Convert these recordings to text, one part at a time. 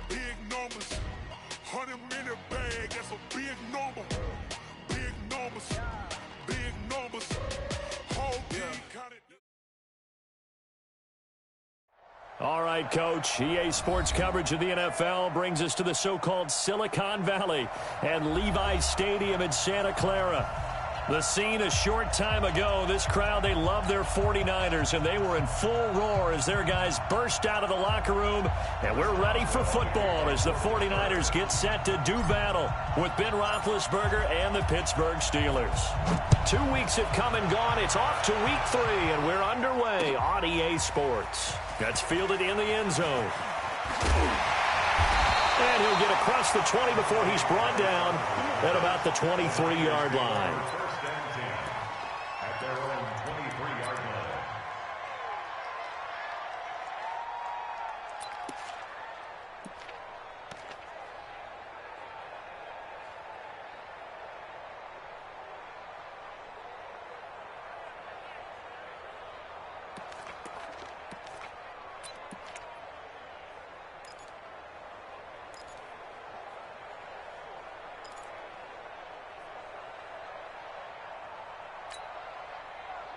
Big numbers, 100-minute bag, that's a big number. Big numbers, whole team got it. All right, Coach, EA Sports coverage of the NFL brings us to the so-called Silicon Valley and Levi Stadium in Santa Clara. The scene a short time ago, this crowd, they love their 49ers, and they were in full roar as their guys burst out of the locker room, and we're ready for football as the 49ers get set to do battle with Ben Roethlisberger and the Pittsburgh Steelers. 2 weeks have come and gone. It's off to week 3, and we're underway on EA Sports. That's fielded in the end zone. And he'll get across the 20 before he's brought down at about the 23-yard line.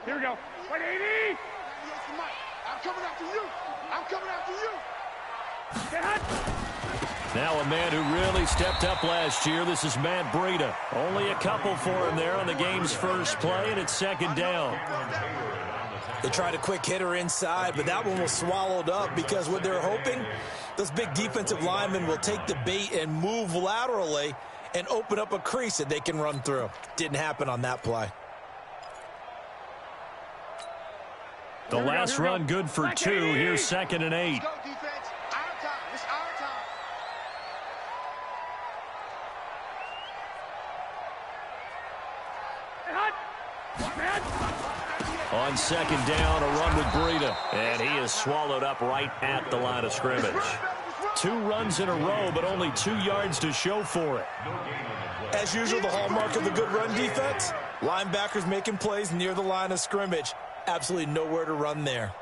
Here we go. 180! I'm coming after you. I'm coming after you. Get hot. Now a man who really stepped up last year. This is Matt Breida. Only a couple for him there on the game's first play, and it's second down. They tried a quick hitter inside, but that one was swallowed up because what they're hoping, those big defensive linemen will take the bait and move laterally and open up a crease that they can run through. Didn't happen on that play. The last run good for 2. Here's 2nd and 8. Let's go, defense. Our time. It's our time. On second down, a run with Breida. And he is swallowed up right at the line of scrimmage. 2 runs in a row, but only 2 yards to show for it. As usual, the hallmark of a good run defense, linebackers making plays near the line of scrimmage. Absolutely nowhere to run there.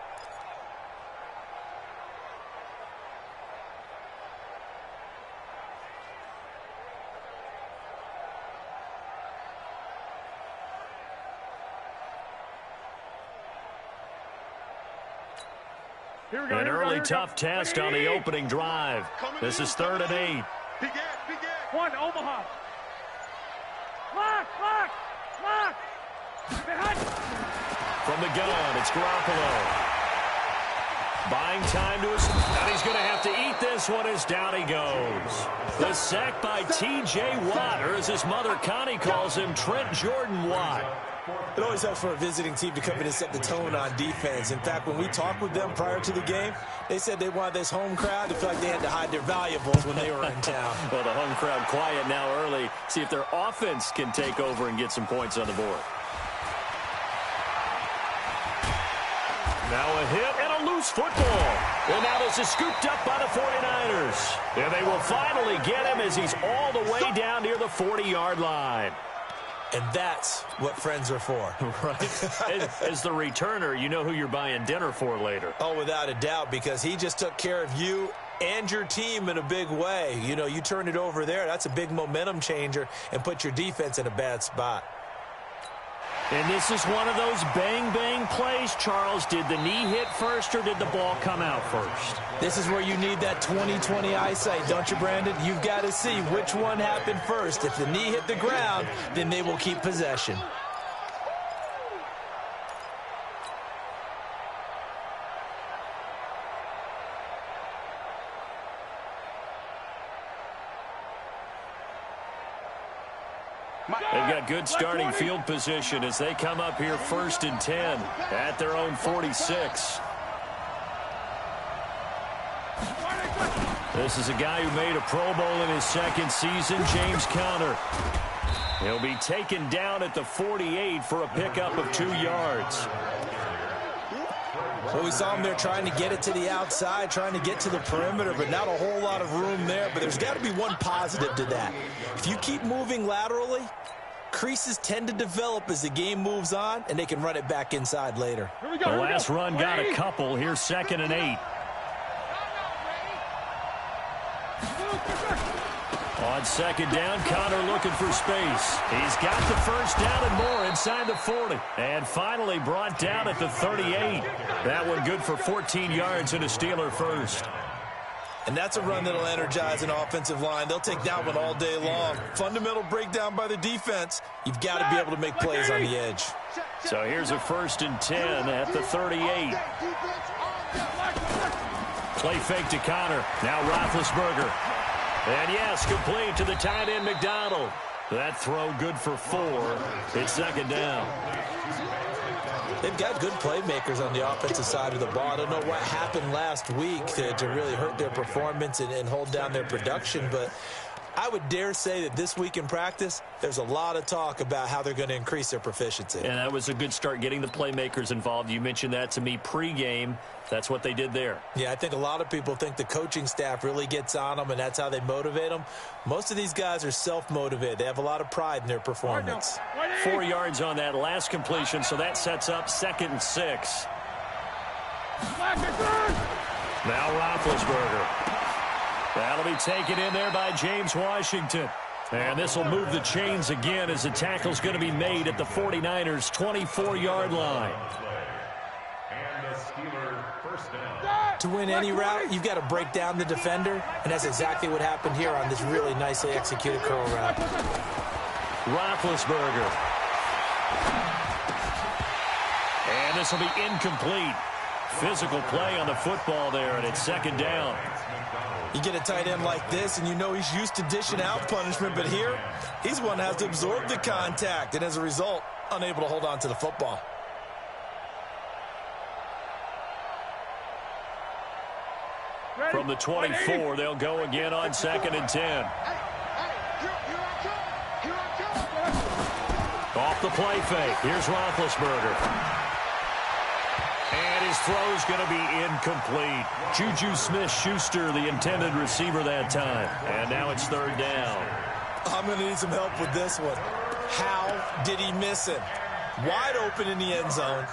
An early tough test on the opening drive. This is 3rd and 8. Big one, Omaha. Lock. From the gun, it's Garoppolo. Buying time to his... And he's going to have to eat this one as down he goes. The sack by T.J. Watt, or as his mother Connie calls him, Trent Jordan Watt. It always helps for a visiting team to come in and set the tone on defense. In fact, when we talked with them prior to the game, they said they wanted this home crowd to feel like they had to hide their valuables when they were in town. Well, the home crowd quiet now early. See if their offense can take over and get some points on the board. Now a hit and a loose football. And now this is scooped up by the 49ers. And they will finally get him as he's all the way down near the 40-yard line. And that's what friends are for. Right. As the returner, you know who you're buying dinner for later. Oh, without a doubt, because he just took care of you and your team in a big way. You know, you turn it over there, that's a big momentum changer and put your defense in a bad spot. And this is one of those bang-bang plays, Charles. Did the knee hit first or did the ball come out first? This is where you need that 20/20 eyesight, don't you, Brandon? You've got to see which one happened first. If the knee hit the ground, then they will keep possession. They've got good starting field position as they come up here 1st and 10 at their own 46. This is a guy who made a Pro Bowl in his 2nd season, James Conner. He'll be taken down at the 48 for a pickup of 2 yards. Well, we saw him there trying to get it to the outside, trying to get to the perimeter, but not a whole lot of room there. But there's got to be one positive to that. If you keep moving laterally, creases tend to develop as the game moves on, and they can run it back inside later. The last run got a couple. Here's 2nd and 8. On 2nd down, Connor looking for space. He's got the first down and more inside the 40. And finally brought down at the 38. That one good for 14 yards and a Steeler first. And that's a run that'll energize an offensive line. They'll take that one all day long. Fundamental breakdown by the defense. You've got to be able to make plays on the edge. So here's a 1st and 10 at the 38. Play fake to Connor. Now Roethlisberger. And yes, complete to the tight end McDonald. That throw good for 4. It's 2nd down. They've got good playmakers on the offensive side of the ball. I don't know what happened last week to really hurt their performance and hold down their production, but I would dare say that this week in practice, there's a lot of talk about how they're going to increase their proficiency. And that was a good start getting the playmakers involved. You mentioned that to me pregame. That's what they did there. Yeah, I think a lot of people think the coaching staff really gets on them, and that's how they motivate them. Most of these guys are self-motivated. They have a lot of pride in their performance. 4 yards on that last completion, so that sets up 2nd and 6. Now Roethlisberger. That'll be taken in there by James Washington. And this will move the chains again as the tackle's going to be made at the 49ers' 24-yard line. To win any route, you've got to break down the defender, and that's exactly what happened here on this really nicely executed curl route. Roethlisberger. And this will be incomplete. Physical play on the football there, and it's 2nd down. You get a tight end like this, and you know he's used to dishing out punishment, but here, he's one that has to absorb the contact, and as a result, unable to hold on to the football. From the 24, they'll go again on 2nd and 10. Off the play fake. Here's Roethlisberger. And his throw's going to be incomplete. Juju Smith-Schuster, the intended receiver that time. And now it's 3rd down. I'm going to need some help with this one. How did he miss him? Wide open in the end zone.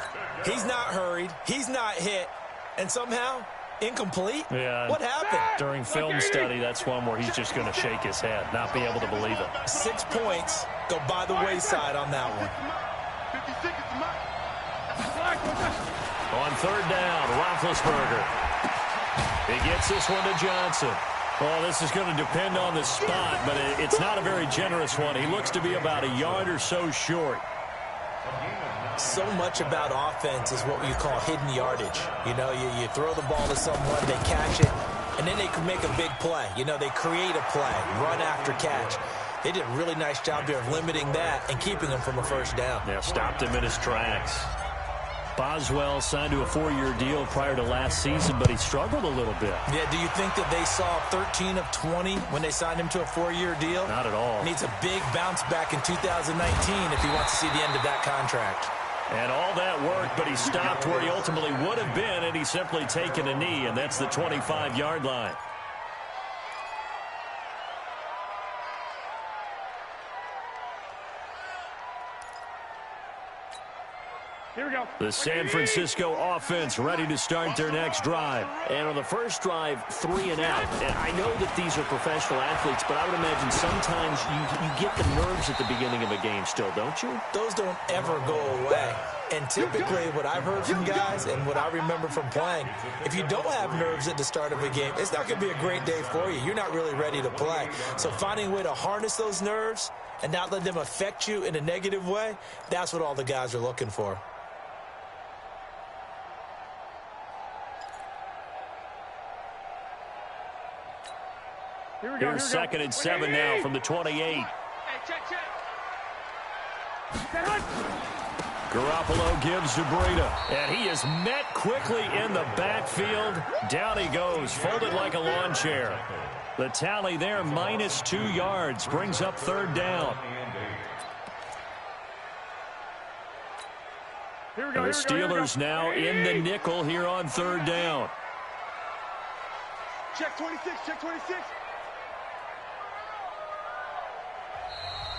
He's not hurried. He's not hit. And somehow, incomplete? Yeah. What happened? During film study, that's one where he's just going to shake his head, not be able to believe it. 6 points go by the wayside on that one. On 3rd down, Roethlisberger. He gets this one to Johnson. Well, this is going to depend on the spot, but it's not a very generous one. He looks to be about a yard or so short. So much about offense is what you call hidden yardage. You know, you throw the ball to someone, they catch it, and then they can make a big play. You know, they create a play, run after catch. They did a really nice job there of limiting that and keeping him from a 1st down. Yeah, stopped him in his tracks. Boswell signed to a 4-year deal prior to last season, but he struggled a little bit. Yeah, do you think that they saw 13 of 20 when they signed him to a 4-year deal? Not at all. Needs a big bounce back in 2019 if he wants to see the end of that contract. And all that worked, but he stopped where he ultimately would have been, and he's simply taken a knee, and that's the 25-yard line. Here we go. The San Francisco offense ready to start their next drive. And on the first drive, 3 and out. And I know that these are professional athletes, but I would imagine sometimes you get the nerves at the beginning of a game still, don't you? Those don't ever go away. And typically what I've heard from guys and what I remember from playing, if you don't have nerves at the start of a game, it's not going to be a great day for you. You're not really ready to play. So finding a way to harness those nerves and not let them affect you in a negative way, that's what all the guys are looking for. Here's 2nd and 7 now from the 28. Hey, check. Garoppolo gives to Breida, and he is met quickly in the backfield. Down he goes, folded like a lawn chair. The tally there, -2 yards, brings up 3rd down. The Steelers now in the nickel here on third down. Check 26, check 26.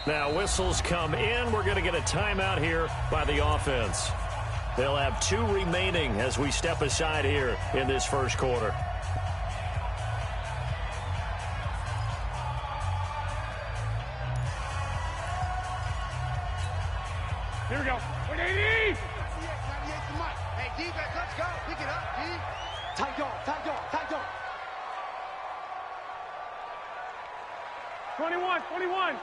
Now whistles come in. We're going to get a timeout here by the offense. They'll have 2 remaining as we step aside here in this first quarter. Here we go. 180! 98's the mic. Hey, D, let's go. Pick it up, D. Tight dog, tight dog, tight dog. 21.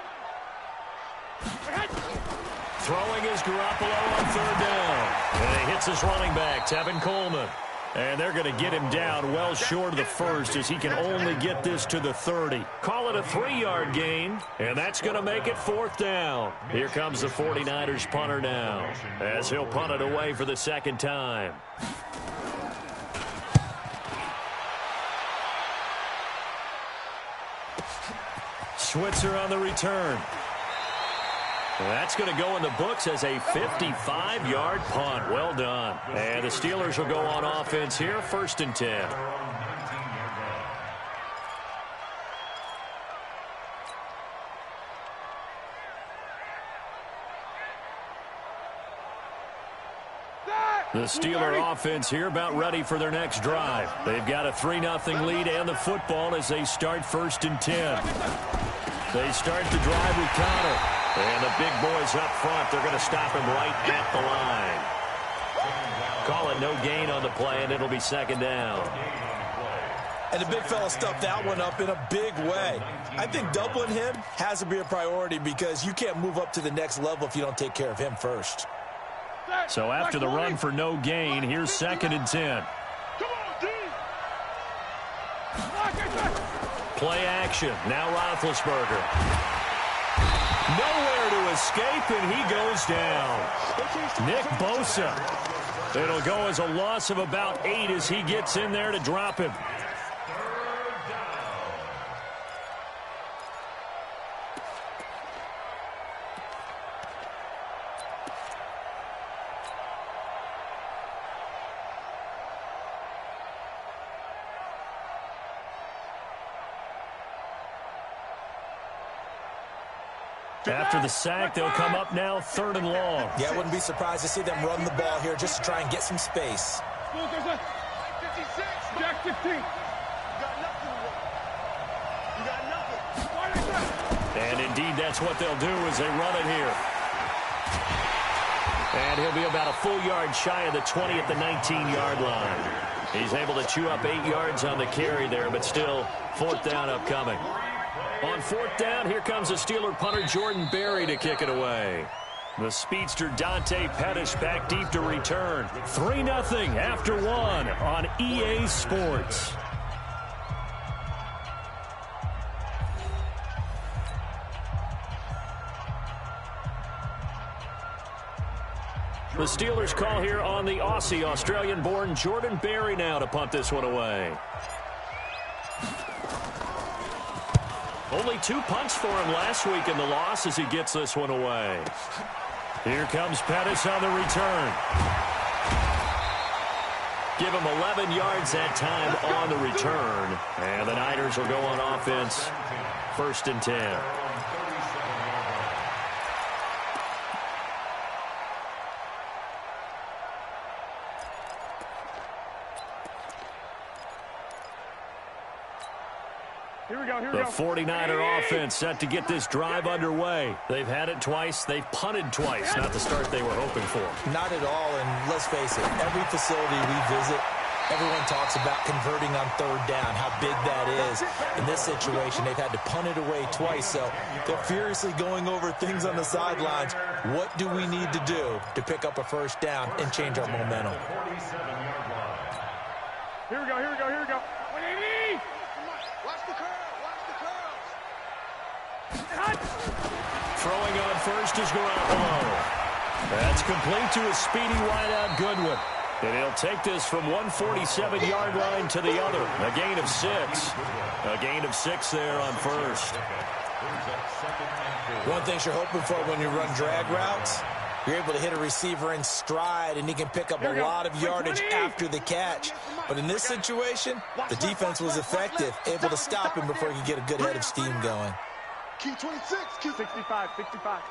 Throwing is Garoppolo on third down. And he hits his running back, Tevin Coleman. And they're going to get him down well short of the first as he can only get this to the 30. Call it a 3-yard gain, and that's going to make it fourth down. Here comes the 49ers punter now as he'll punt it away for the second time. Switzer on the return. That's going to go in the books as a 55-yard punt. Well done. And the Steelers will go on offense here, 1st and 10. The Steeler offense here about ready for their next drive. They've got a 3-0 lead and the football as they start 1st and 10. They start the drive with Connor. And the big boys up front, they're going to stop him right at the line. Call it no gain on the play, and it'll be 2nd down. And the big fella stuffed that one up in a big way. I think doubling him has to be a priority because you can't move up to the next level if you don't take care of him first. So after the run for no gain, here's 2nd and 10. Come on, D. Play action. Now Roethlisberger. Nowhere to escape, and he goes down. Nick Bosa. It'll go as a loss of about 8 as he gets in there to drop him. After the sack, they'll come up now 3rd and long. Yeah, I wouldn't be surprised to see them run the ball here just to try and get some space. 56, Jack 15. You got nothing. You got nothing. And indeed, that's what they'll do as they run it here. And he'll be about a full yard shy of the 20 at the 19-yard line. He's able to chew up 8 yards on the carry there, but still 4th down upcoming. On 4th down, here comes the Steeler punter Jordan Berry to kick it away. The speedster Dante Pettis back deep to return. 3-0 after 1 on EA Sports. The Steelers call here on the Aussie, Australian-born Jordan Berry now to punt this one away. Only 2 punts for him last week in the loss as he gets this one away. Here comes Pettis on the return. Give him 11 yards that time on the return. And the Niners will go on offense, 1st and 10. The 49er offense set to get this drive underway. They've had it twice. They've punted twice. Not the start they were hoping for. Not at all, and let's face it, every facility we visit, everyone talks about converting on 3rd down, how big that is. In this situation, they've had to punt it away twice, so they're furiously going over things on the sidelines. What do we need to do to pick up a 1st down and change our momentum? Here we go. 180! Watch the curl. Throwing on first is Garoppolo. That's complete to a speedy wideout Goodwin. And he'll take this from 147-yard line to the other. A gain of 6. A gain of 6 there on first. One thing you're hoping for when you run drag routes, You're able to hit a receiver in stride, and he can pick up a lot of yardage after the catch. But in this situation, the defense was effective, able to stop him before he could get a good head of steam going. Key 26, key 65, 65.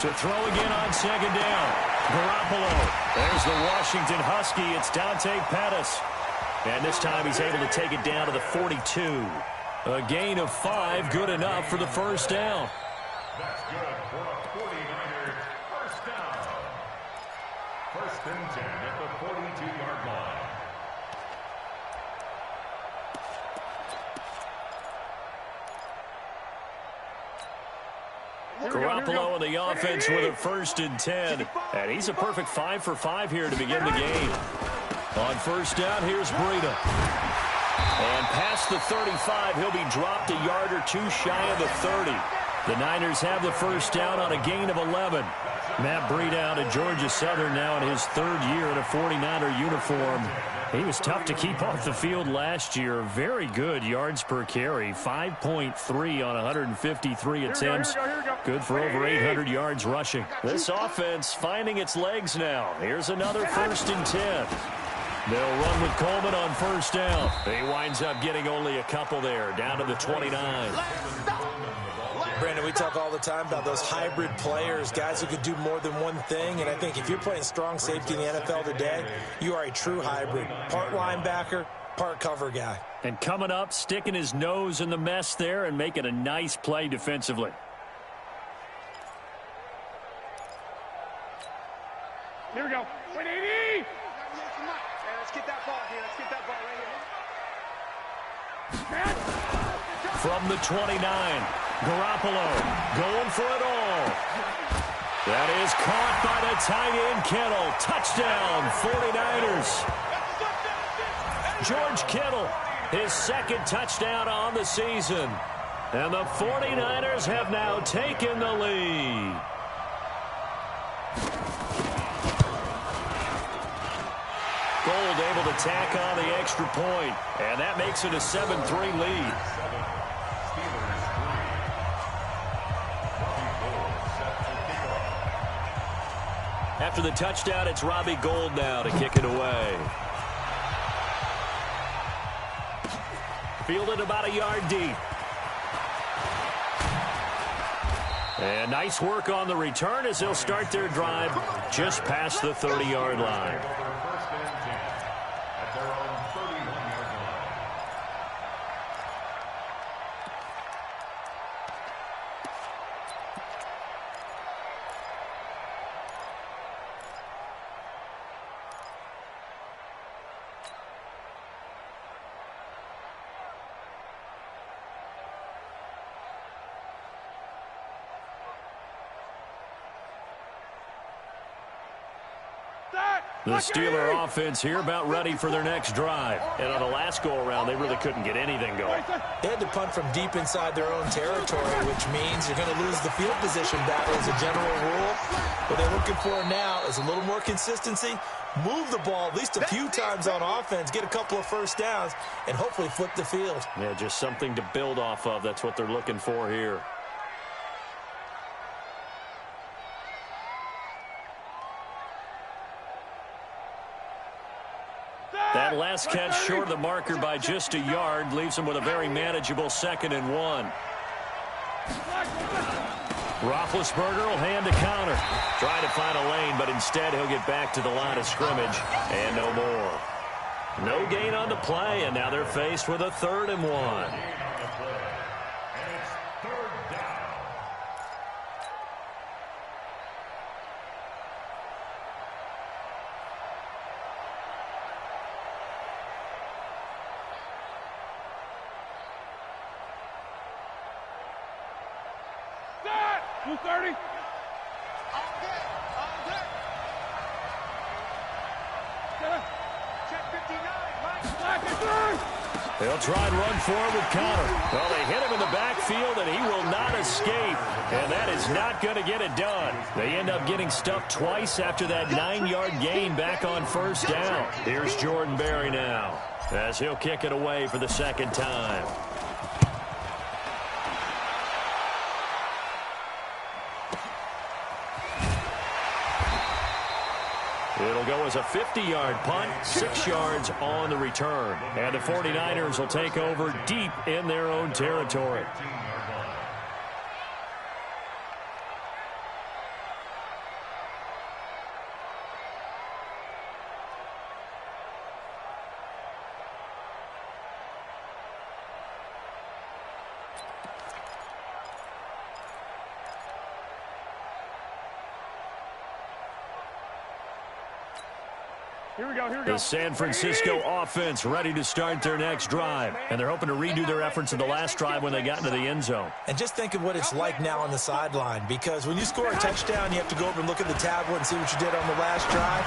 To throw again on second down. Garoppolo. There's the Washington Husky. It's Dante Pettis. And this time he's able to take it down to the 42. A gain of 5, good enough for the first down. That's good for a 49ers first down. First and 10 at the 42-yard line. Garoppolo and the offense with a first and 10. And he's a perfect 5 for 5 here to begin the game. On first down, here's Breida. And past the 35, he'll be dropped a yard or two shy of the 30. The Niners have the first down on a gain of 11. Matt Breida out at Georgia Southern now in his third year in a 49er uniform. He was tough to keep off the field last year. Very good yards per carry. 5.3 on 153 attempts. Good for over 800 yards rushing. This offense finding its legs now. Here's another first and 10. They'll run with Coleman on first down. He winds up getting only a couple there, down to the 29. Brandon, we talk all the time about those hybrid players, guys who could do more than one thing. And I think if you're playing strong safety in the NFL today, you are a true hybrid. Part linebacker, part cover guy. And coming up, sticking his nose in the mess there and making a nice play defensively. Here we go. 180. Let's get that ball here. Let's get that ball right here. From the 29, Garoppolo going for it all. That is caught by the tight end Kittle. Touchdown, 49ers. George Kittle, his second touchdown on the season. And the 49ers have now taken the lead. Gold able to tack on the extra point, and that makes it a 7-3 lead. After the touchdown, it's Robbie Gould now to kick it away. Fielded about a yard deep. And nice work on the return as they'll start their drive just past the 30-yard line. The Steeler offense here about ready for their next drive. And on the last go-around, they really couldn't get anything going. They had to punt from deep inside their own territory, which means you're going to lose the field position battle as a general rule. What they're looking for now is a little more consistency, move the ball at least a few times on offense, get a couple of first downs, and hopefully flip the field. Yeah, just something to build off of. That's what they're looking for here. That last catch short of the marker by just a yard leaves him with a very manageable 2nd and 1. Roethlisberger will hand the counter. Try to find a lane, but instead he'll get back to the line of scrimmage and no more. No gain on the play, and now they're faced with a 3rd and 1. They'll try and run forward with Connor. Well, they hit him in the backfield, and he will not escape. And that is not going to get it done. They end up getting stuffed twice after that 9-yard gain back on first down. Here's Jordan Berry now, as he'll kick it away for the 2nd time. It'll go as a 50-yard punt, 6 yards on the return. And the 49ers will take over deep in their own territory. Here we go. The San Francisco offense ready to start their next drive. And they're hoping to redo their efforts in the last drive when they got into the end zone. And just think of what it's like now on the sideline, because when you score a touchdown, you have to go over and look at the tablet and see what you did on the last drive.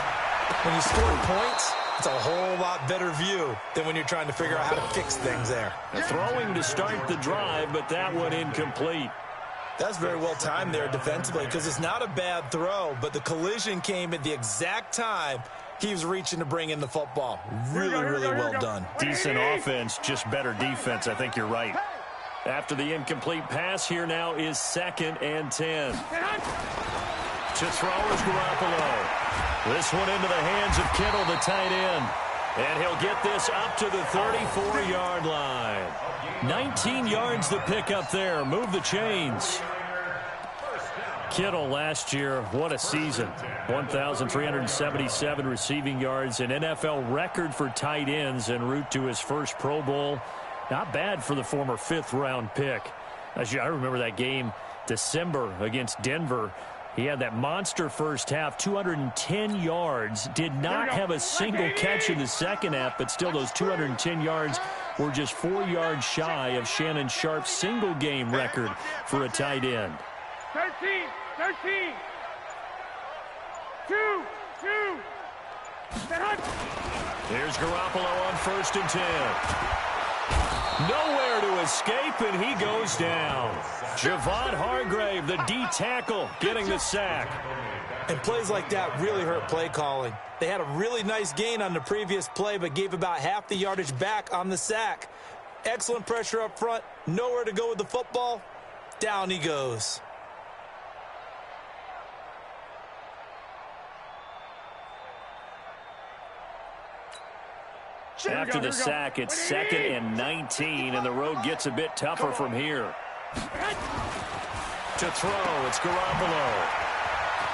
When you score points, it's a whole lot better view than when you're trying to figure out how to fix things there. Throwing to start the drive, but that one incomplete. That's very well timed there defensively, because it's not a bad throw, but the collision came at the exact time he was reaching to bring in the football. Really well done. Decent offense, just better defense. I think you're right. After the incomplete pass, here now is 2nd and 10. To throw is Garoppolo. This one into the hands of Kittle, the tight end. And he'll get this up to the 34-yard line. 19 yards to pick up there. Move the chains. Kittle last year, what a season. 1,377 receiving yards, an NFL record for tight ends en route to his first Pro Bowl. Not bad for the former 5th-round pick. I remember that game, December against Denver. He had that monster first half, 210 yards. Did not have a single catch in the second half, but still those 210 yards were just 4 yards shy of Shannon Sharp's single-game record for a tight end. 13. 2. Here's Garoppolo on 1st and 10. Nowhere to escape, and he goes down. Javon Hargrave, the D tackle, getting the sack. And plays like that really hurt play calling. They had a really nice gain on the previous play, but gave about half the yardage back on the sack. Excellent pressure up front. Nowhere to go with the football. Down he goes. After the sack, it's 2nd and 19, and the road gets a bit tougher from here. To throw, it's Garoppolo.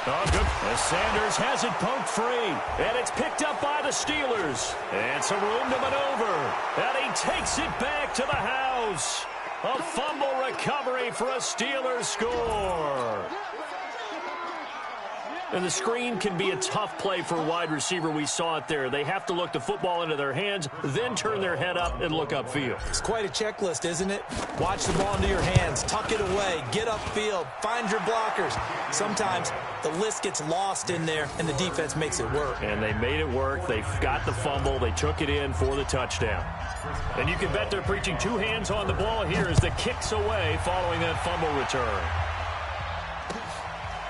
Oh, good. As Sanders has it poked free, and it's picked up by the Steelers. And some room to maneuver, and he takes it back to the house. A fumble recovery for a Steelers score. And the screen can be a tough play for a wide receiver. We saw it there. They have to look the football into their hands, then turn their head up and look upfield. It's quite a checklist, isn't it? Watch the ball into your hands, tuck it away, get upfield, find your blockers. Sometimes the list gets lost in there, and the defense makes it work. And they made it work. They got the fumble. They took it in for the touchdown. And you can bet they're preaching 2 hands on the ball here as the kick's away following that fumble return.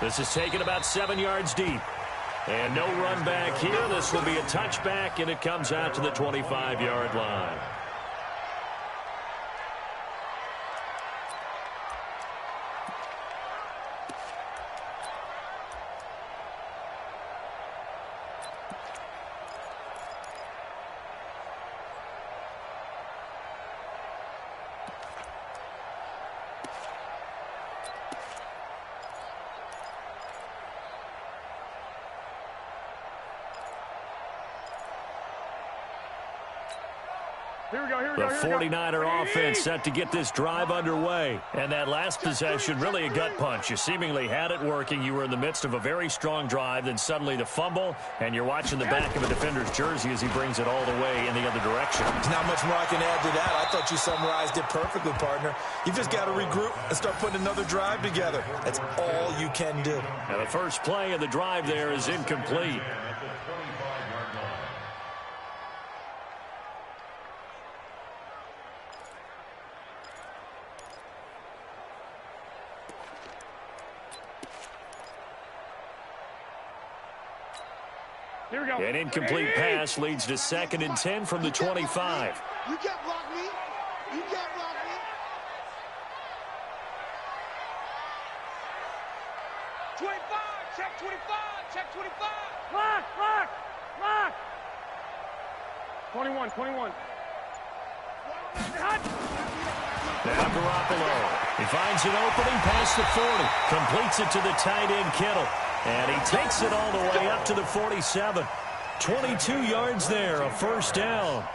This is taken about 7 yards deep. And no run back here. This will be a touchback, and it comes out to the 25-yard line. The 49er offense set to get this drive underway. And that last possession, really a gut punch. You seemingly had it working. You were in the midst of a very strong drive. Then suddenly the fumble, and you're watching the back of a defender's jersey as he brings it all the way in the other direction. There's not much more I can add to that. I thought you summarized it perfectly, partner. You just got to regroup and start putting another drive together. That's all you can do. And the first play of the drive there is incomplete. An incomplete pass leads to 2nd and 10 from the 25. You can't block me. You can't block me. 25. Check 25. Check 25. Lock, lock, lock. 21, 21. Now Garoppolo. He finds an opening past the 40. Completes it to the tight end, Kittle. And he takes it all the way up to the 47. 22 yards there, a first down.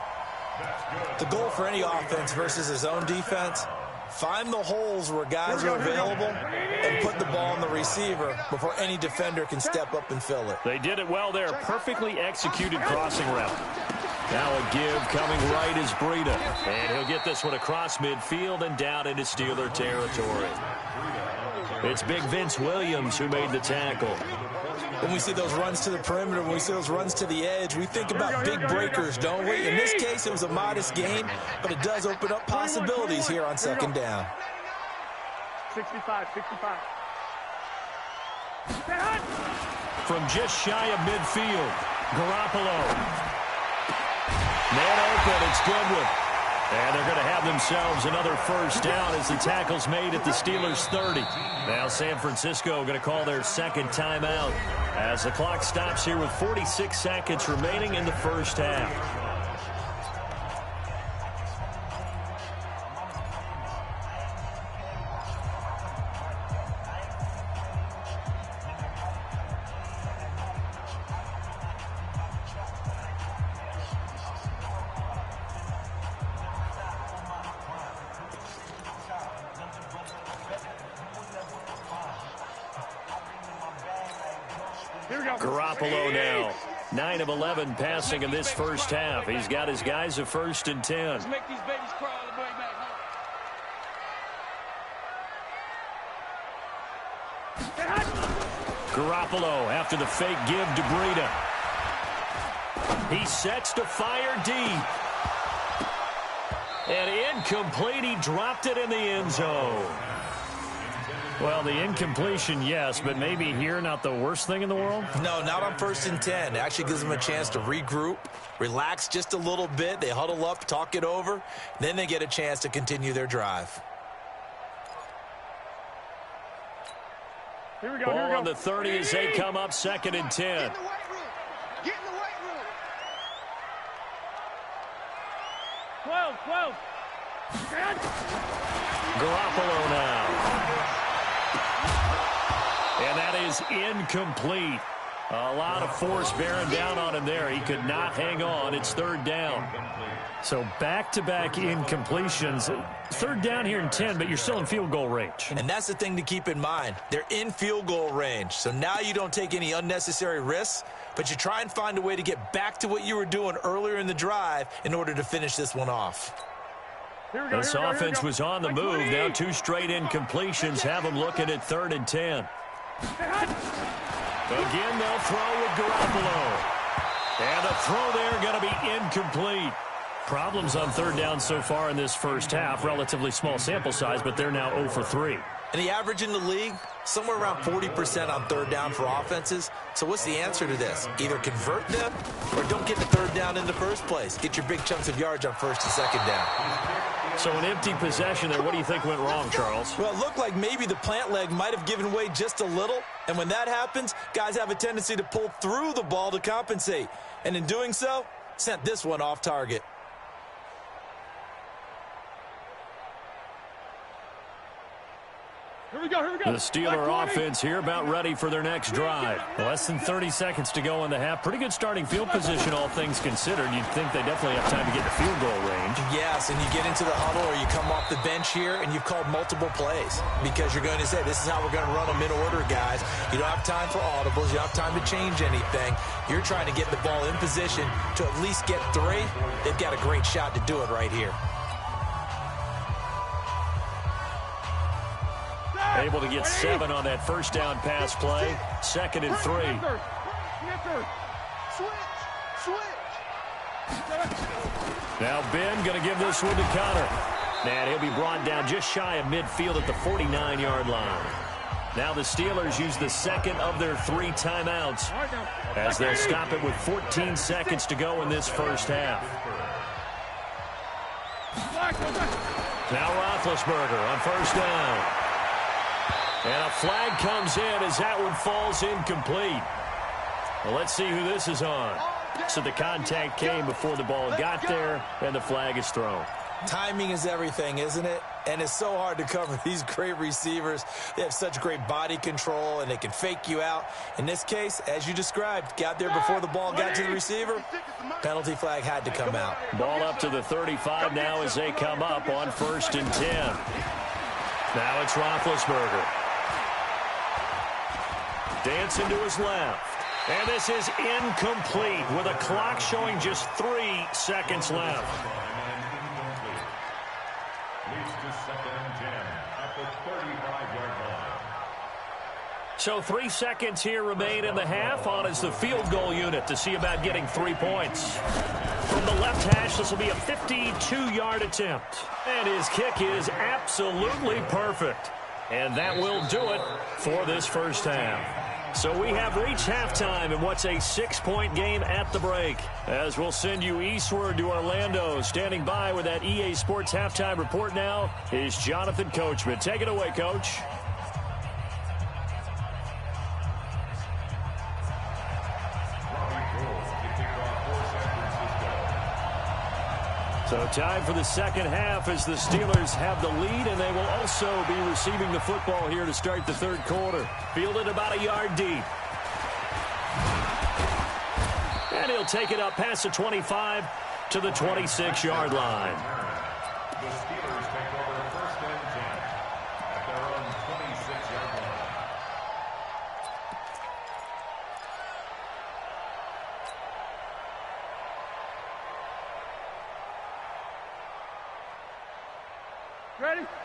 The goal for any offense versus his own defense, find the holes where guys are available and put the ball on the receiver before any defender can step up and fill it. They did it well there. Perfectly executed crossing route. Now a give coming right is Breida. And he'll get this one across midfield and down into Steeler territory. It's big Vince Williams who made the tackle. When we see those runs to the perimeter, when we see those runs to the edge, we think about big breakers, don't we? In this case, it was a modest gain, but it does open up possibilities here on second down. 65, 65. From just shy of midfield, Garoppolo. Man open, it's Goodwin. And they're going to have themselves another first down as the tackle's made at the Steelers' 30. Now San Francisco going to call their second timeout as the clock stops here with 46 seconds remaining in the first half. Garoppolo now, 9 of 11 passing in this first half. He's got his guys a 1st and 10. Let's make these babies cry on the way back. Garoppolo after the fake give to Breida. He sets to fire deep. And incomplete. He dropped it in the end zone. Well, the incompletion, yes, but maybe here not the worst thing in the world? No, not on 1st and 10. It actually gives them a chance to regroup, relax just a little bit. They huddle up, talk it over. Then they get a chance to continue their drive. Here we go, Ball here we go. on the 30 as they come up 2nd and 10. Get in the weight room. Get in the weight room. 12, 12. Garoppolo now. And that is incomplete. A lot of force bearing down on him there. He could not hang on. It's 3rd down. So back-to-back incompletions. 3rd down here in 10, but you're still in field goal range. And that's the thing to keep in mind. They're in field goal range. So now you don't take any unnecessary risks, but you try and find a way to get back to what you were doing earlier in the drive in order to finish this one off. This offense was on the move. Now 2 straight incompletions have them looking at 3rd and 10. Again, they'll throw with Garoppolo. And the throw there going to be incomplete. Problems on 3rd down so far in this first half. Relatively small sample size, but they're now 0 for 3. And the average in the league, somewhere around 40% on 3rd down for offenses. So what's the answer to this? Either convert them or don't get the 3rd down in the first place. Get your big chunks of yards on 1st and 2nd down. So an empty possession there. What do you think went wrong, Charles? Well, it looked like maybe the plant leg might have given way just a little. And when that happens, guys have a tendency to pull through the ball to compensate. And in doing so, sent this one off target. Here we go, here we go. The Steeler offense here about ready for their next drive. Less than 30 seconds to go in the half. Pretty good starting field position, all things considered. You'd think they definitely have time to get to field goal range. Yes, and you get into the huddle or you come off the bench here and you've called multiple plays because you're going to say, this is how we're going to run them in order, guys. You don't have time for audibles. You don't have time to change anything. You're trying to get the ball in position to at least get 3. They've got a great shot to do it right here. Able to get 7 on that first down pass play. 2nd and 3. Now Ben going to give this one to Connor. And he'll be brought down just shy of midfield at the 49-yard line. Now the Steelers use the 2nd of their 3 timeouts as they'll stop it with 14 seconds to go in this first half. Now Roethlisberger on first down. And a flag comes in as that one falls incomplete. Well, let's see who this is on. So the contact came before the ball got there, and the flag is thrown. Timing is everything, isn't it? And it's so hard to cover these great receivers. They have such great body control, and they can fake you out. In this case, as you described, got there before the ball got to the receiver. Penalty flag had to come out. Ball up to the 35 now as they come up on 1st and 10. Now it's Roethlisberger. Dancing to his left. And this is incomplete with a clock showing just 3 seconds left. So 3 seconds here remain in the half. On is the field goal unit to see about getting 3 points. From the left hash, this will be a 52-yard attempt. And his kick is absolutely perfect. And that will do it for this first half. So we have reached halftime in what's a 6-point game at the break. As we'll send you eastward to Orlando. Standing by with that EA Sports halftime report now is Jonathan Coachman. Take it away, Coach. So time for the second half as the Steelers have the lead, and they will also be receiving the football here to start the third quarter. Fielded about a yard deep. And he'll take it up past the 25 to the 26-yard line. The Steelers take over 1st and 10 at their own 26-yard line.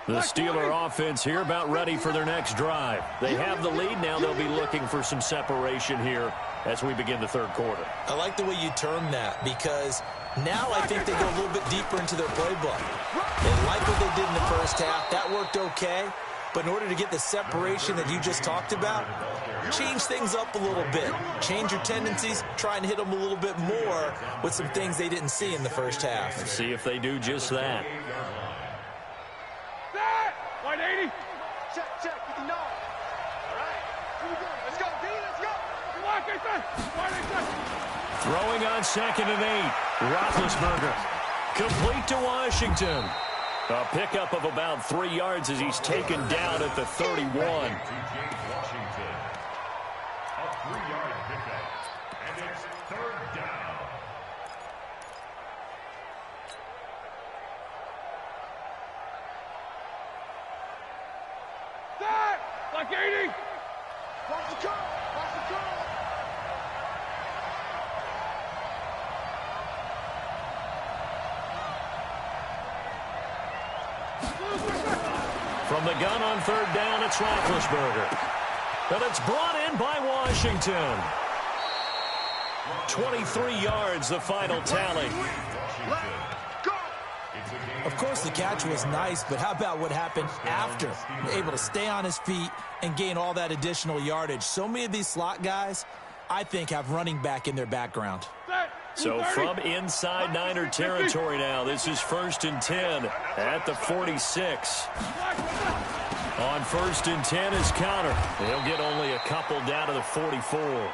The Steeler offense here about ready for their next drive. They have the lead. Now they'll be looking for some separation here as we begin the third quarter. I like the way you term that because now I think they go a little bit deeper into their playbook. They like what they did in the first half. That worked okay. But in order to get the separation that you just talked about, change things up a little bit. Change your tendencies. Try and hit them a little bit more with some things they didn't see in the first half. Let's see if they do just that. 180. Check, 59. All right, here we go. Let's go, D, let's go. Throwing on 2nd and 8. Roethlisberger. Complete to Washington. A pickup of about 3 yards as he's taken down at the 31. Washington. A 3-yard pickup. And it's 3rd down. Like 80. Watch the curl. Watch the curl. From the gun on 3rd down, it's Roethlisberger. But it's brought in by Washington. 23 yards, the final tally. Of course, the catch was nice, but how about what happened after? Able to stay on his feet and gain all that additional yardage. So many of these slot guys, I think, have running back in their background. So from inside Niner territory now, this is 1st and 10 at the 46. On 1st and 10 is Connor. He'll get only a couple down to the 44.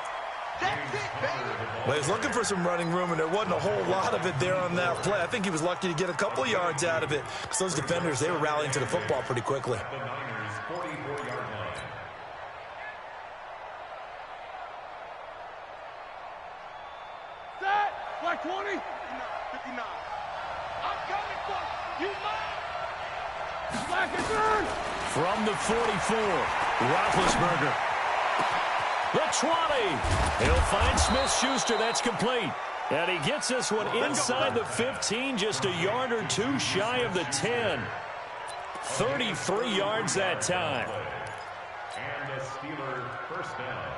Well, he was looking for some running room, and there wasn't a whole lot of it there on that play. I think he was lucky to get a couple yards out of it because those defenders, they were rallying to the football pretty quickly. The Niners' 44-yard line. Set. Like 20. 59. I'm coming for you. Black and third. From the 44, Roethlisberger. The 20. He'll find Smith-Schuster. That's complete. And he gets this one inside the 15, just a yard or two shy of the 10. 33 yards that time. And a Steeler 1st down.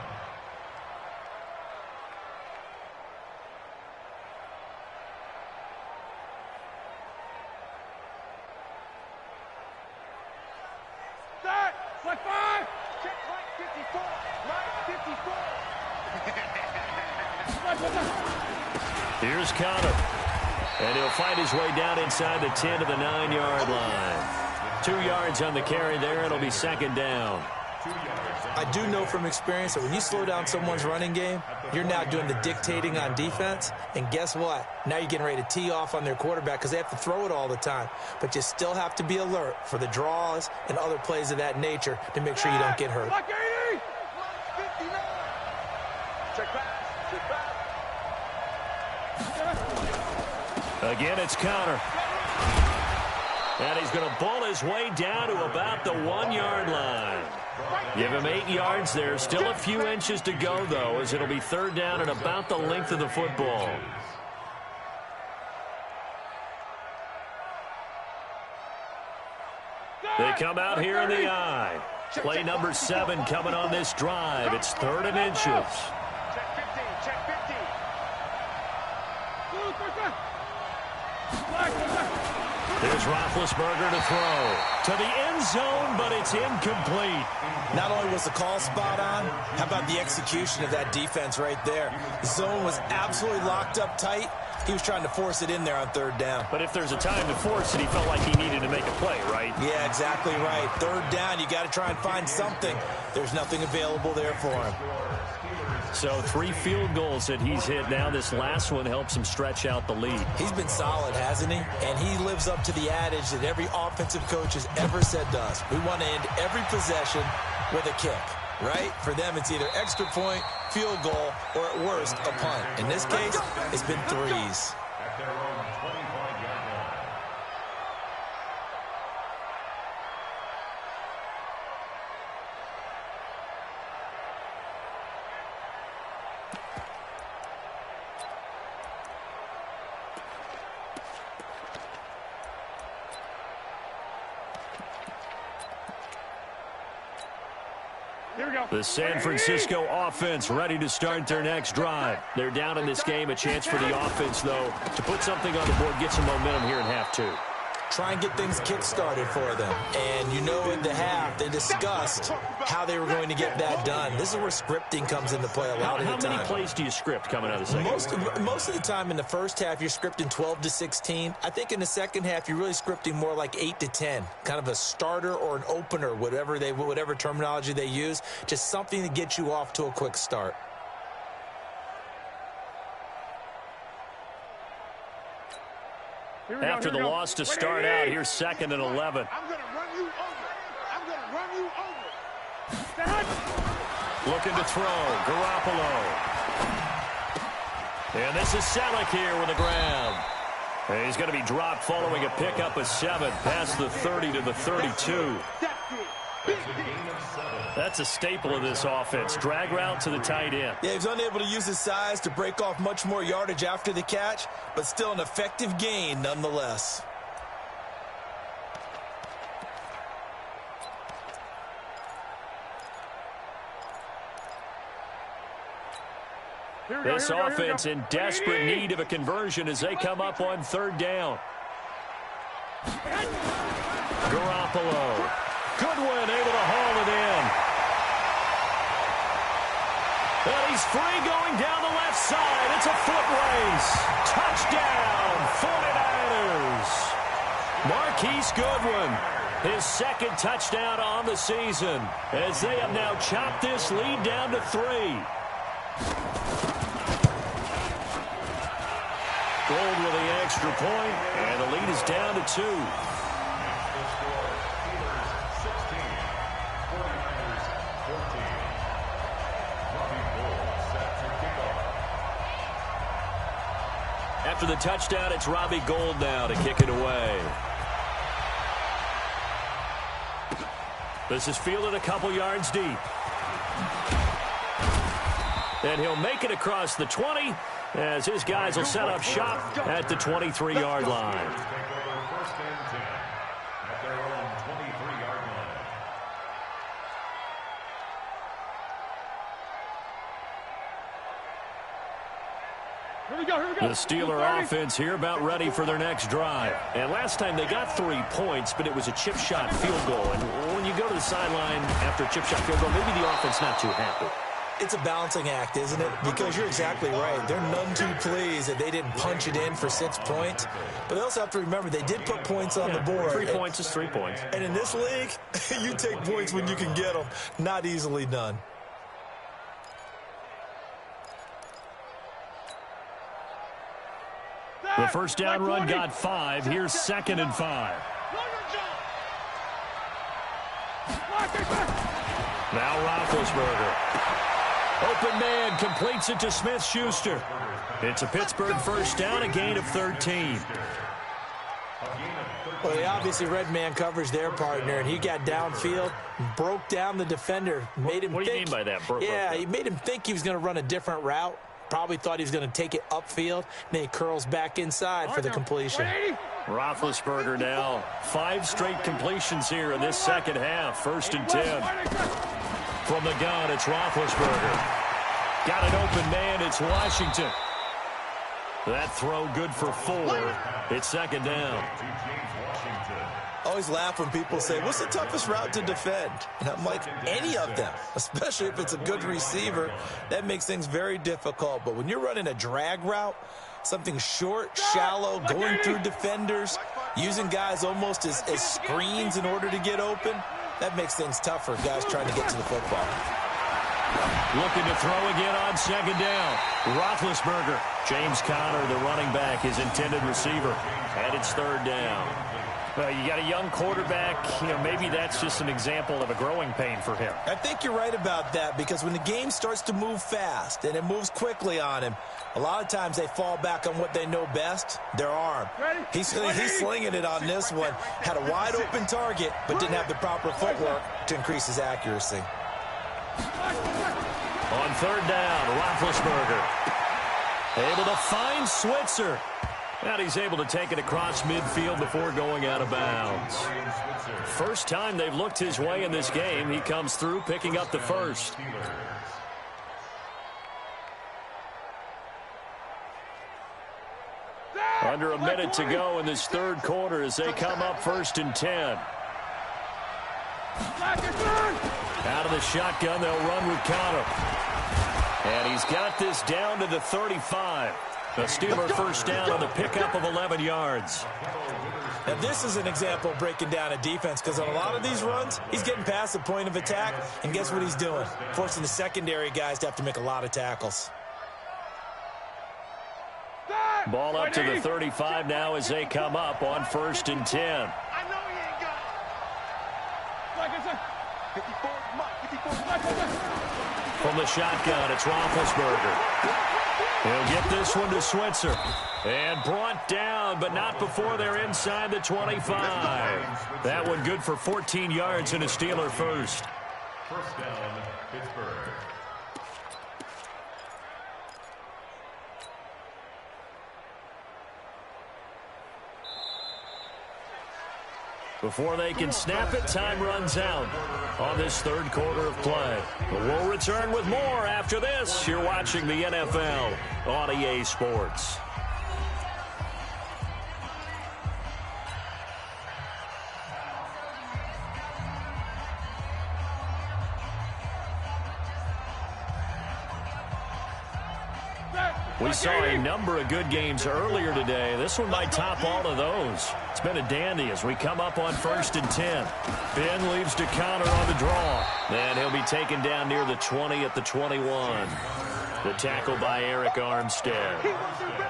Set. Like 5. Check like 54. Like 54. Here's Connor. And he'll find his way down inside the 10 to the 9-yard line. 2 yards on the carry there. It'll be 2nd down. I do know from experience that when you slow down someone's running game, you're now doing the dictating on defense. And guess what? Now you're getting ready to tee off on their quarterback because they have to throw it all the time. But you still have to be alert for the draws and other plays of that nature to make sure you don't get hurt. Like 80! Check pass. Check pass. Again, it's Connor. And he's going to bull his way down to about the 1-yard line. Give him 8 yards there. Still a few inches to go, though, as it'll be third down and about the length of the football. They come out here in the I. Play number 7 coming on this drive. It's 3rd and inches. Check 15. Check 15. There's Roethlisberger to throw. To the end zone, but it's incomplete. Not only was the call spot on, how about the execution of that defense right there? The zone was absolutely locked up tight. He was trying to force it in there on 3rd down. But if there's a time to force it, he felt like he needed to make a play, right? Yeah, exactly right. 3rd down, you got to try and find something. There's nothing available there for him. So 3 field goals that he's hit now. This last one helps him stretch out the lead. He's been solid, hasn't he? And he lives up to the adage that every offensive coach has ever said to us. We want to end every possession with a kick, right? For them, it's either extra point, field goal, or at worst, a punt. In this case, it's been 3s. At their own 25-yard line. Here we go. The San Francisco offense ready to start their next drive. They're down in this game. A chance for the offense, though, to put something on the board, get some momentum here in half 2. Try and get things kick-started for them. And you know at the half, they discussed how they were going to get that done. This is where scripting comes into play a lot of the time. How many plays do you script coming out of the second? Most of the time in the first half, you're scripting 12 to 16. I think in the second half, you're really scripting more like 8 to 10. Kind of a starter or an opener, whatever terminology they use. Just something to get you off to a quick start. After the loss to start out, here's 2nd and 11. I'm going to run you over. I'm going to run you over. Looking to throw, Garoppolo. And this is Selleck here with the grab. And he's going to be dropped following a pickup of 7 past the 30 to the 32. That's a staple of this offense. Drag route to the tight end. Yeah, he was unable to use his size to break off much more yardage after the catch, but still an effective gain nonetheless. This offense in desperate need of a conversion as they come up on 3rd down. Garoppolo. Goodwin able to haul it in. And he's free going down the left side. It's a foot race. Touchdown, 49ers. Marquise Goodwin, his 2nd touchdown on the season, as they have now chopped this lead down to 3. Gold with the extra point, and the lead is down to 2. After the touchdown, it's Robbie Gould now to kick it away. This is fielded a couple yards deep. And he'll make it across the 20 as his guys will set up shop at the 23-yard line. First and 10 at their own 23-yard line. Here we go, here we go. The Steeler offense here about ready for their next drive. And last time they got 3 points, but it was a chip shot field goal. And when you go to the sideline after a chip shot field goal, maybe the offense not too happy. It's a balancing act, isn't it? Because you're exactly right. They're none too pleased that they didn't punch it in for 6 points. But they also have to remember they did put points on the board. 3 points is 3 points. And in this league, you take points when you can get them. Not easily done. The first down run got 5. Here's 2nd and 5. Now Roethlisberger. Open man completes it to Smith-Schuster. It's a Pittsburgh first down, a gain of 13. Well, they obviously read man coverage their partner, and he got downfield, broke down the defender, made him think. What do you mean by that? He made him think he was going to run a different route. Probably thought he was going to take it upfield. Then he curls back inside for the completion. Roethlisberger now 5 straight completions here in this second half. 1st and 10. From the gun, it's Roethlisberger. Got an open man, it's Washington. That throw good for 4. It's 2nd down. Always laugh when people say, what's the toughest route to defend? And I'm like, any of them, especially if it's a good receiver. That makes things very difficult. But when you're running a drag route, something short, shallow, going through defenders, using guys almost as screens in order to get open, that makes things tough for guys trying to get to the football. Looking to throw again on 2nd down. Roethlisberger. James Conner, the running back, his intended receiver. And it's 3rd down. Well, you got a young quarterback. Maybe that's just an example of a growing pain for him. I think you're right about that, because when the game starts to move fast and it moves quickly on him, a lot of times they fall back on what they know best, their arm. He's slinging it on this one. Had a wide open target, but didn't have the proper footwork to increase his accuracy. On 3rd down, Roethlisberger. Able to find Switzer. And he's able to take it across midfield before going out of bounds. First time they've looked his way in this game. He comes through, picking up the first. Under a minute to go in this 3rd quarter as they come up 1st and 10. Out of the shotgun, they'll run with Conner. And he's got this down to the 35. The Steeler first down on the pickup of 11 yards. Now, this is an example of breaking down a defense, because on a lot of these runs, he's getting past the point of attack, and guess what he's doing? Forcing the secondary guys to have to make a lot of tackles. Ball up to the 35 now as they come up on 1st and 10. I know he ain't got it. From the shotgun, it's Roethlisberger. He'll get this one to Switzer. And brought down, but not before they're inside the 25. That one good for 14 yards and a Steeler first. First down, Pittsburgh. Before they can snap it, time runs out on this 3rd quarter of play. But we'll return with more after this. You're watching the NFL on EA Sports. We saw a number of good games earlier today. This one might top all of those. It's been a dandy as we come up on 1st and 10. Ben leaves to Conner on the draw. And he'll be taken down near the 20 at the 21. The tackle by Eric Armstead.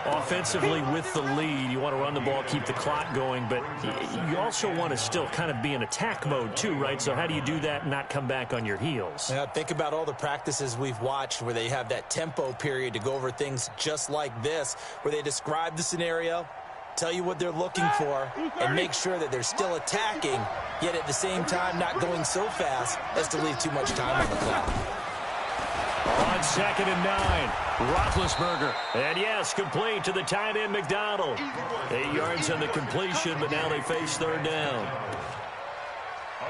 Offensively with the lead, you want to run the ball, keep the clock going, but you also want to still kind of be in attack mode too, right? So how do you do that and not come back on your heels? Yeah, think about all the practices we've watched where they have that tempo period to go over things just like this, where they describe the scenario, tell you what they're looking for, and make sure that they're still attacking, yet at the same time not going so fast as to leave too much time on the clock. On 2nd and 9, Roethlisberger. And yes, complete to the tight end McDonald. 8 yards on the completion, but now they face 3rd down.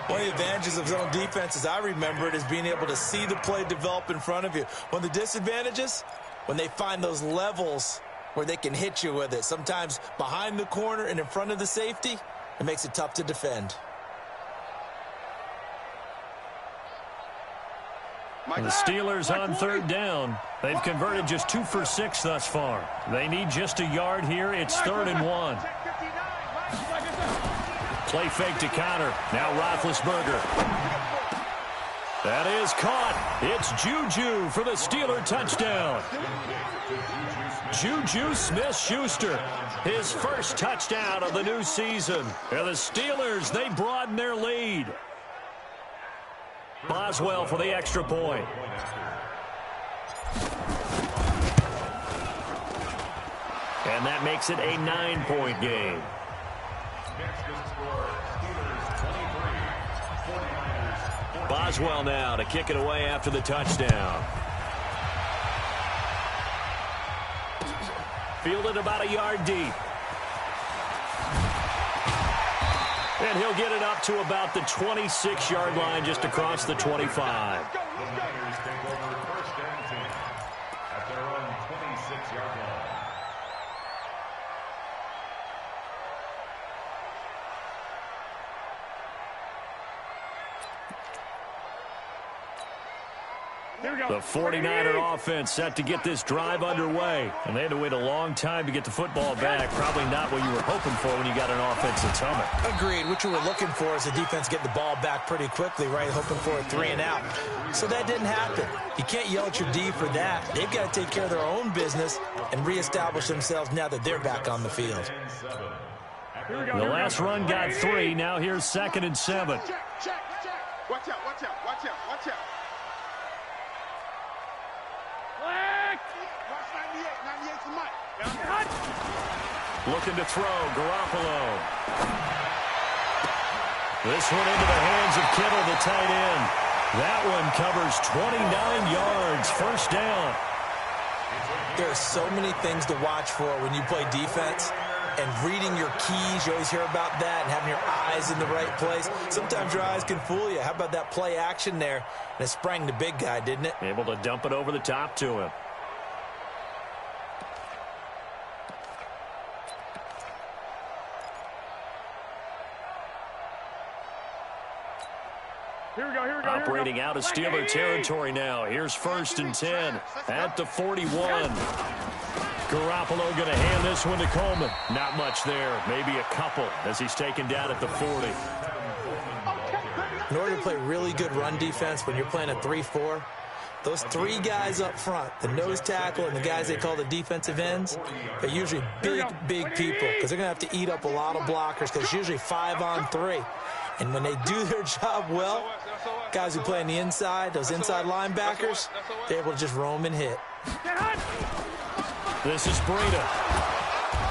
One of the advantages of zone defense, as I remember it, is being able to see the play develop in front of you. One of the disadvantages, when they find those levels where they can hit you with it, sometimes behind the corner and in front of the safety, it makes it tough to defend. The Steelers on third down. They've converted just 2 for 6 thus far. They need just a yard here. It's 3rd and 1. Play fake to Connor. Now Roethlisberger. That is caught. It's Juju for the Steeler touchdown. Juju Smith-Schuster, his first touchdown of the new season. And the Steelers, they broaden their lead. Boswell for the extra point. And that makes it a 9-point game. Boswell now to kick it away after the touchdown. Fielded about a yard deep. And he'll get it up to about the 26-yard line, just across the 25. The Niners take over 1st and 10 at their own 26-yard line. The 49er offense set to get this drive underway. And they had to wait a long time to get the football back. Probably not what you were hoping for when you got an offense that's humming. Agreed. What you were looking for is the defense get the ball back pretty quickly, right? Hoping for a 3 and out. So that didn't happen. You can't yell at your D for that. They've got to take care of their own business and reestablish themselves now that they're back on the field. The last run got 3. Now here's 2nd and 7. Check. Watch out. Watch 98's the mic. Looking to throw, Garoppolo. This one into the hands of Kittle, the tight end. That one covers 29 yards, 1st down. There are so many things to watch for when you play defense. And reading your keys, you always hear about that, and having your eyes in the right place. Sometimes your eyes can fool you. How about that play action there? And it sprang the big guy, didn't it? Able to dump it over the top to him. Here we go. Operating out of Steeler territory now. Here's 1st and 10 at the 41. Garoppolo going to hand this one to Coleman. Not much there. Maybe a couple as he's taken down at the 40. In order to play really good run defense when you're playing a 3-4, those 3 guys up front, the nose tackle and the guys they call the defensive ends, they're usually big people because they're going to have to eat up a lot of blockers because it's usually 5 on 3. And when they do their job well, guys who play on the inside, those inside linebackers, they're able to just roam and hit. This is Breida.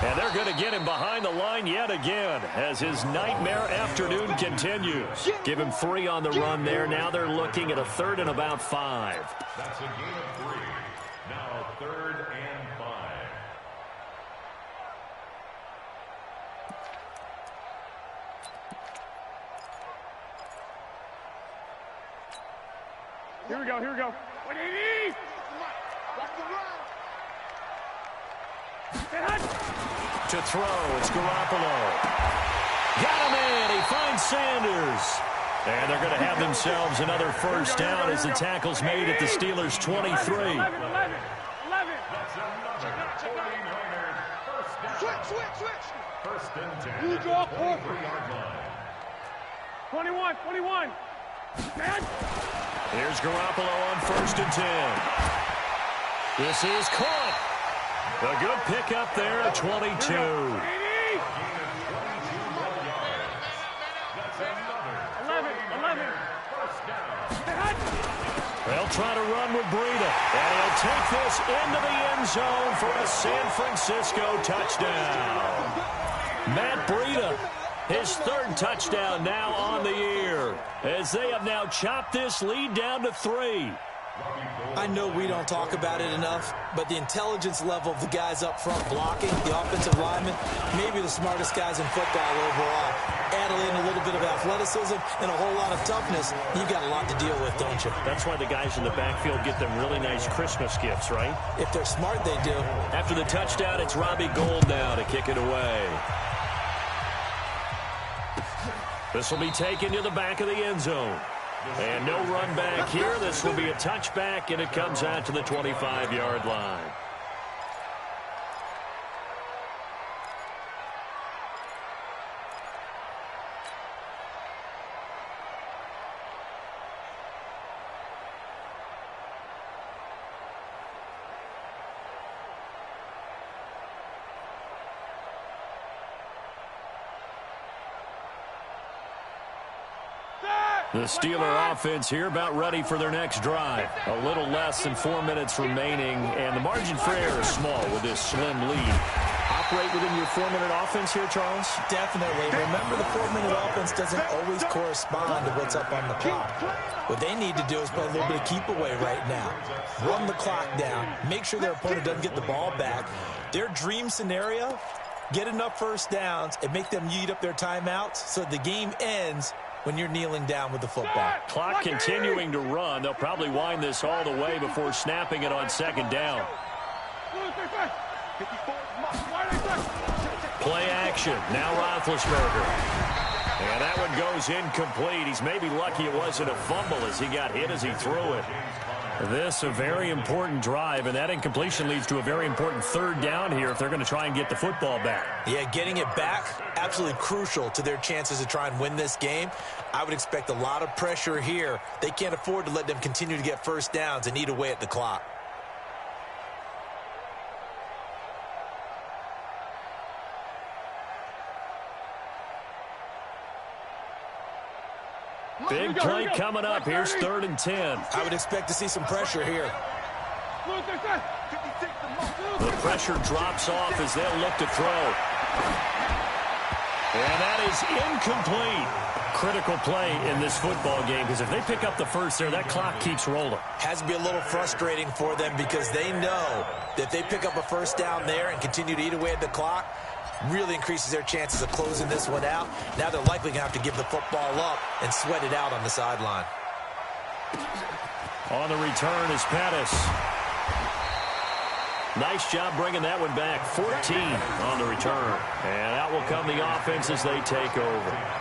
And they're going to get him behind the line yet again as his nightmare afternoon continues. Give him 3 on the run there. Now they're looking at a 3rd and about 5. That's a gain of 3. Now 3rd and 5. Here we go. 180! Watch the run. To throw, it's Garoppolo. Got him in. He finds Sanders. And they're going to have themselves another 1st down as the tackle's made at the Steelers' 23. 11. That's another 49ers 1st down. Switch. 1st and 10 You at the draw 23-yard line. 21. Man. Here's Garoppolo on 1st and 10. This is caught. A good pickup there at 22. That's another 11. 1st down. They'll try to run with Breida. And he'll take this into the end zone for a San Francisco touchdown. Matt Breida, his 3rd touchdown now on the year, as they have now chopped this lead down to 3. I know we don't talk about it enough, but the intelligence level of the guys up front blocking, the offensive linemen, maybe the smartest guys in football overall. Add in a little bit of athleticism and a whole lot of toughness, you got a lot to deal with, don't you? That's why the guys in the backfield get them really nice Christmas gifts, right? If they're smart, they do. After the touchdown, it's Robbie Gould now to kick it away. This will be taken to the back of the end zone. And no run back here. This will be a touchback, and it comes out to the 25-yard line. The Steeler offense here about ready for their next drive. A little less than 4 minutes remaining, and the margin for error is small with this slim lead. Operate within your 4-minute offense here, Charles? Definitely. Remember, the 4-minute offense doesn't always correspond to what's up on the clock. What they need to do is play a little bit of keep away right now. Run the clock down. Make sure their opponent doesn't get the ball back. Their dream scenario, get enough first downs and make them eat up their timeouts so the game ends when you're kneeling down with the football. Clock continuing to run. They'll probably wind this all the way before snapping it on second down. Play action. Now Roethlisberger. And that one goes incomplete. He's maybe lucky it wasn't a fumble as he got hit as he threw it. This a very important drive, and that incompletion leads to a very important third down here if they're going to try and get the football back. Yeah, getting it back, absolutely crucial to their chances to try and win this game. I would expect a lot of pressure here. They can't afford to let them continue to get first downs and eat away at the clock. Big play coming up. Here's 3rd and 10. I would expect to see some pressure here. The pressure drops off as they'll look to throw. And that is incomplete. Critical play in this football game, because if they pick up the first there, that clock keeps rolling. Has to be a little frustrating for them because they know that if they pick up a first down there and continue to eat away at the clock, really increases their chances of closing this one out. Now they're likely going to have to give the football up and sweat it out on the sideline. On the return is Pettis. Nice job bringing that one back. 14 on the return. And out will come the offense as they take over.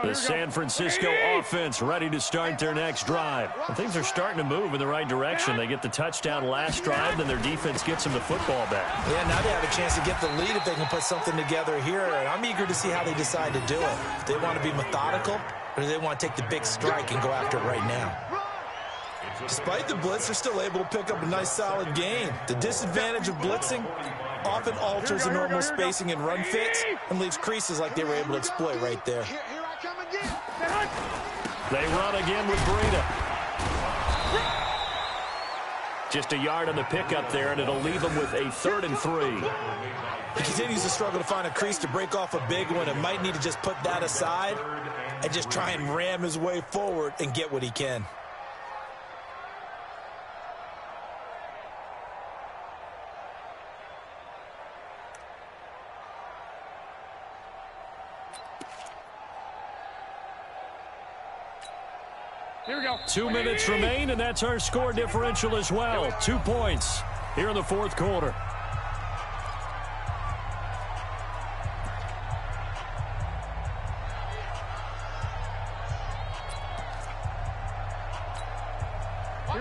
The San Francisco offense ready to start their next drive. And things are starting to move in the right direction. They get the touchdown last drive, then their defense gets them the football back. Yeah, now they have a chance to get the lead if they can put something together here. And I'm eager to see how they decide to do it. If they want to be methodical, or do they want to take the big strike and go after it right now? Despite the blitz, they're still able to pick up a nice, solid gain. The disadvantage of blitzing often alters the normal spacing and run fits and leaves creases like they were able to exploit right there. They run again with Breida. Just a yard on the pickup there, and it'll leave them with a 3rd and 3. He continues to struggle to find a crease to break off a big one and might need to just put that aside and just try and ram his way forward and get what he can. Here we go. 2 minutes remain, and that's our score differential as well. 2 points here in the 4th quarter.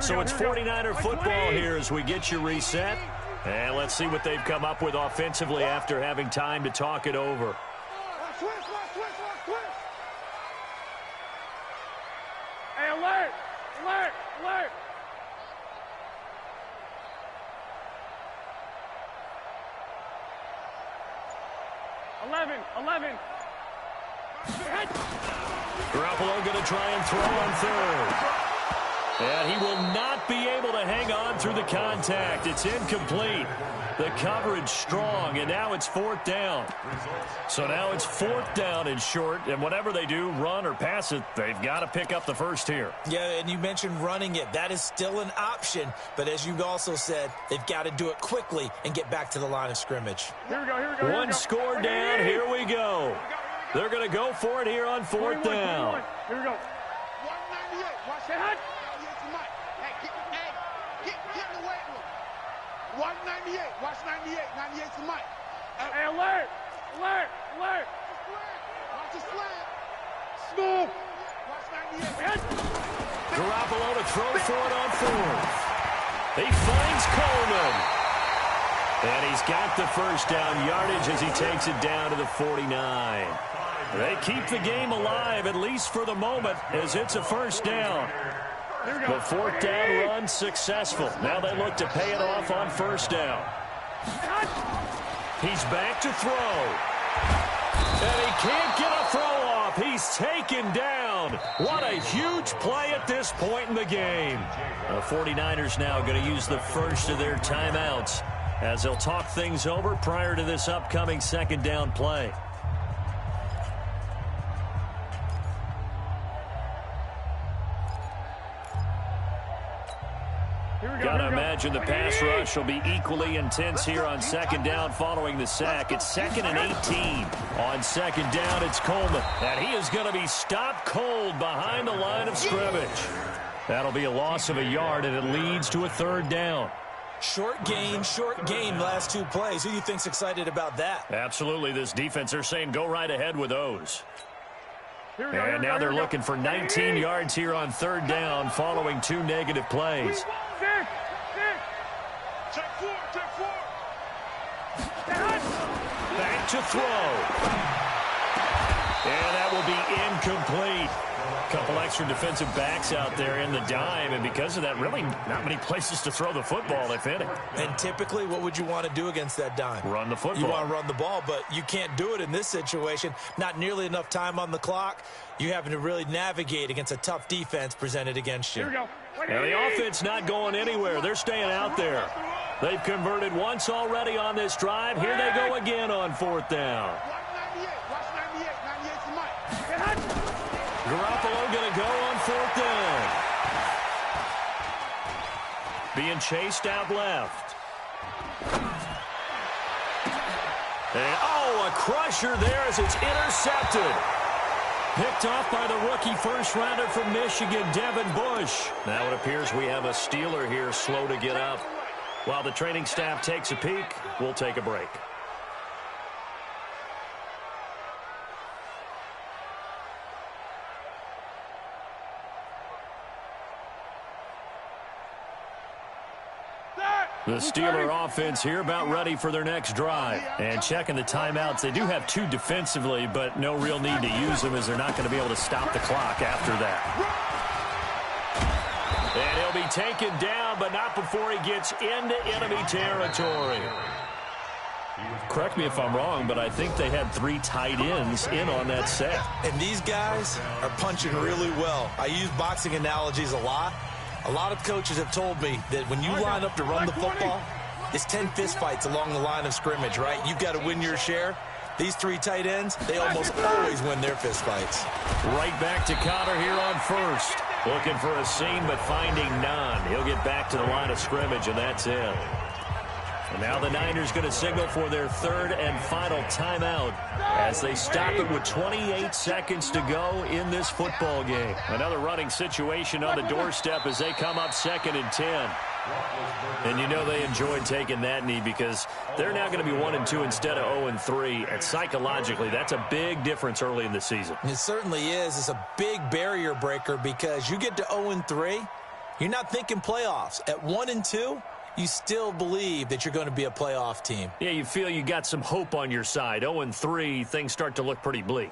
So it's 49er football here as we get you reset. And let's see what they've come up with offensively after having time to talk it over. Hey, alert! Alert! Alert! Eleven. Garoppolo going to try and throw on 3rd. And he will not be able to hang on through the contact. It's incomplete. The coverage strong, and now it's 4th down. So now it's 4th down and short, and whatever they do, run or pass it, they've got to pick up the first here. Yeah, and you mentioned running it. That is still an option, but as you also said, they've got to do it quickly and get back to the line of scrimmage. Here we go. One score down. Here we go. They're going to go for it here on 4th down. Here we go. 198. Watch that. Hey, get in the weight room. Watch 98. Watch 98. 98's the mic. Hey, alert! Alert! Alert! Watch the slant. Smooth. Watch 98. Garoppolo to throw for it on fourth. He finds Coleman. And he's got the first down yardage as he takes it down to the 49. They keep the game alive, at least for the moment, as it's a first down. The fourth down run successful. Now they look to pay it off on first down. He's back to throw. And he can't get a throw off. He's taken down. What a huge play at this point in the game. The 49ers now going to use the first of their timeouts as they'll talk things over prior to this upcoming second down play. Gotta imagine the pass rush will be equally intense here on second down following the sack. It's 2nd and 18. On second down, it's Coleman. And he is going to be stopped cold behind the line of scrimmage. That'll be a loss of a yard, and it leads to a third down. Short gain, last two plays. Who do you think's excited about that? Absolutely. This defense, they're saying go right ahead with those. And now they're looking for 19 yards here on third down following two negative plays. Back to throw. And that will be incomplete. A couple extra defensive backs out there in the dime, and because of that, really not many places to throw the football, if any. And typically, what would you want to do against that dime? Run the football. You want to run the ball, but you can't do it in this situation. Not nearly enough time on the clock. You having to really navigate against a tough defense presented against you. Here we go. And the offense not going anywhere. They're staying out there. They've converted once already on this drive. Here they go again on fourth down. Watch 98. 98's the mic. Garoppolo going to go on fourth down. Being chased out left. And, a crusher there as it's intercepted. Picked off by the rookie first-rounder from Michigan, Devin Bush. Now it appears we have a Steeler here slow to get up. While the training staff takes a peek, we'll take a break. The Steeler offense here about ready for their next drive. And checking the timeouts, they do have two defensively, but no real need to use them as they're not going to be able to stop the clock after that. And he'll be taken down, but not before he gets into enemy territory. Correct me if I'm wrong, but I think they had 3 tight ends in on that set. And these guys are punching really well. I use boxing analogies a lot. A lot of coaches have told me that when you line up to run the football, it's 10 fistfights along the line of scrimmage, right? You've got to win your share. These 3 tight ends, they almost always win their fistfights. Right back to Connor here on first. Looking for a seam, but finding none. He'll get back to the line of scrimmage, and that's it. And now the Niners going to signal for their third and final timeout as they stop it with 28 seconds to go in this football game. Another running situation on the doorstep as they come up 2nd and 10. And you know they enjoyed taking that knee because they're now going to be 1-2 instead of 0-3. And psychologically, that's a big difference early in the season. It certainly is. It's a big barrier breaker because you get to 0-3, you're not thinking playoffs. At 1-2, you still believe that you're going to be a playoff team. Yeah, you feel you got some hope on your side. 0-3, things start to look pretty bleak.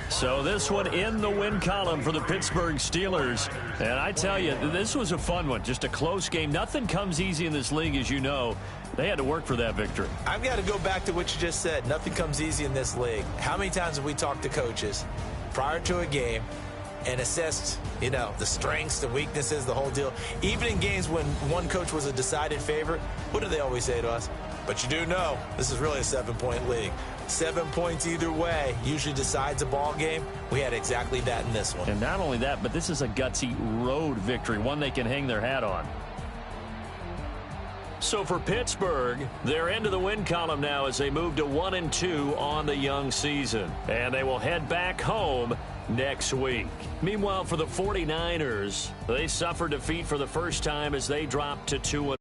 So this one in the win column for the Pittsburgh Steelers. And I tell you, this was a fun one. Just a close game. Nothing comes easy in this league, as you know. They had to work for that victory. I've got to go back to what you just said. Nothing comes easy in this league. How many times have we talked to coaches prior to a game and assessed, the strengths, the weaknesses, the whole deal? Even in games when one coach was a decided favorite, what do they always say to us? But you do know this is really a 7-point league. 7 points either way usually decides a ball game. We had exactly that in this one. And not only that, but this is a gutsy road victory, one they can hang their hat on. So for Pittsburgh, they're into the win column now as they move to 1-2 on the young season. And they will head back home next week. Meanwhile, for the 49ers, they suffered defeat for the first time as they dropped to 2-1.